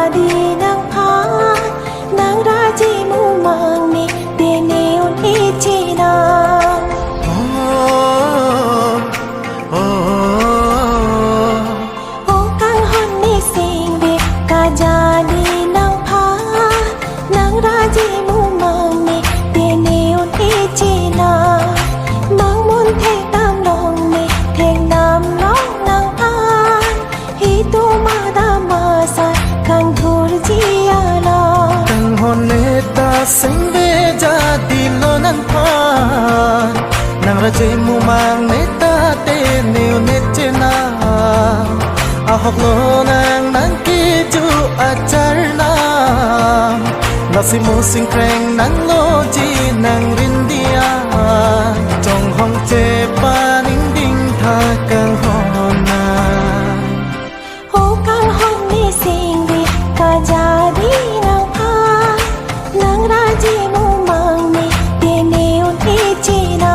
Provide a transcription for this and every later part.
jadi nang pa nang raji mu mang ni dene un ichina o kang hon ni sing bi ka jadi nang pa nang raji mu mang ni dene un ichina mang mun the tam long ni theng nam long nang an hi tu ma da ma sa kang thur ji ala kang hon ne ta sing be jadi lo nang pa nang raji mu mang ne ta te ne ne chena a hok lo nang ki ju achar na nasi mo sing kreng nang lo ji nang rin dia trong hong che pa ning ding tha kang hon na o kang hon ni sing bi ka jadi nang pa nang raji mu mang ni dene un ichina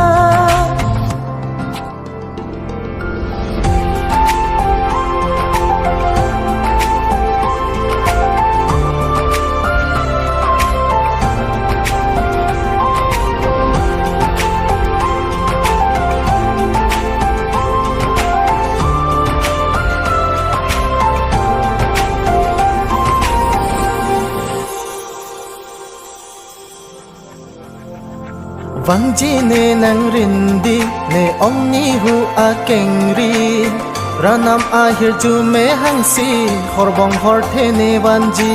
Vang ji ne nang rindi ne om ni hu a keng ri ranam a hir ju me hang si hor bong hor the ne van ji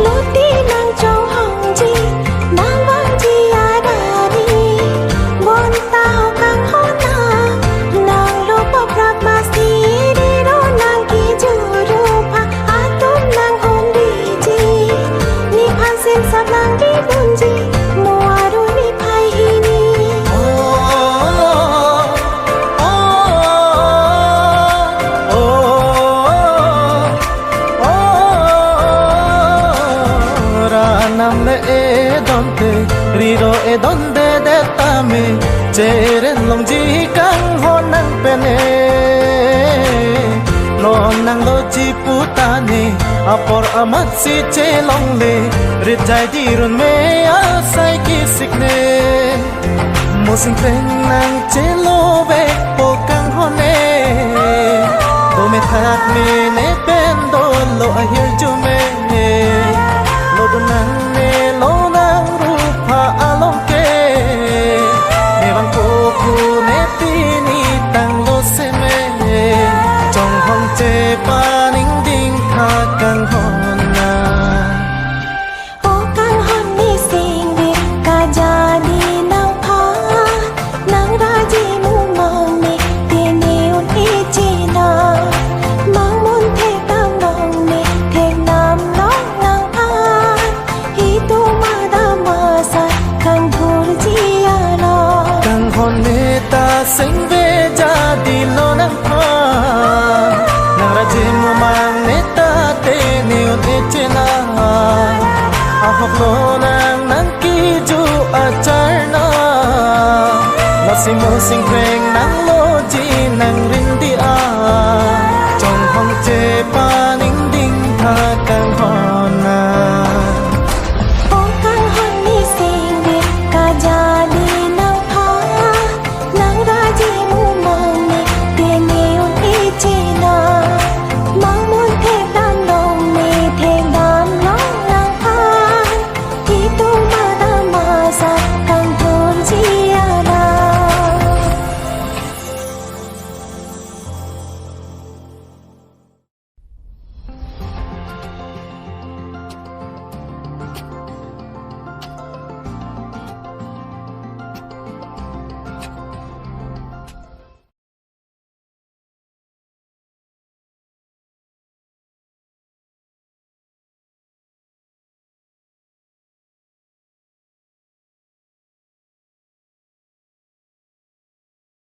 luti nang trong hong ji nang vang ji ada ni bon tao kang hon na nang lo pa prak ma si di ro nang ki ju ru pa atum nang hon di ji ni phan sin sap nang di bun ji mo aru ni phai hi ni ranam le e donte riro e donde de tame cheren long ji kang hon nang pene no nang lo ji putane apor amat si che long le rijai dirun me asai ki sikne mo sing kreng nang che lo ve po kang hone to me that me ne pen do lo a hir ju me lo do nang ne lo nang ru pha along ke me bang ko ku ne ti ni tang lo se me trong hong che pa ning ding tha kang hon na o kang hon ni sing bi ka jadi nang pa nang raji mu mang ni dene un ichina mang mun the tam long ni theng nam long nang an hi tu ma da ma sa kang thur ji ala kang hon ne ta sing ve jadi lo nang pa nang raji mu mang ne ta te ne o te chena a hok lo nang ki ju achar na nasi mo sing kre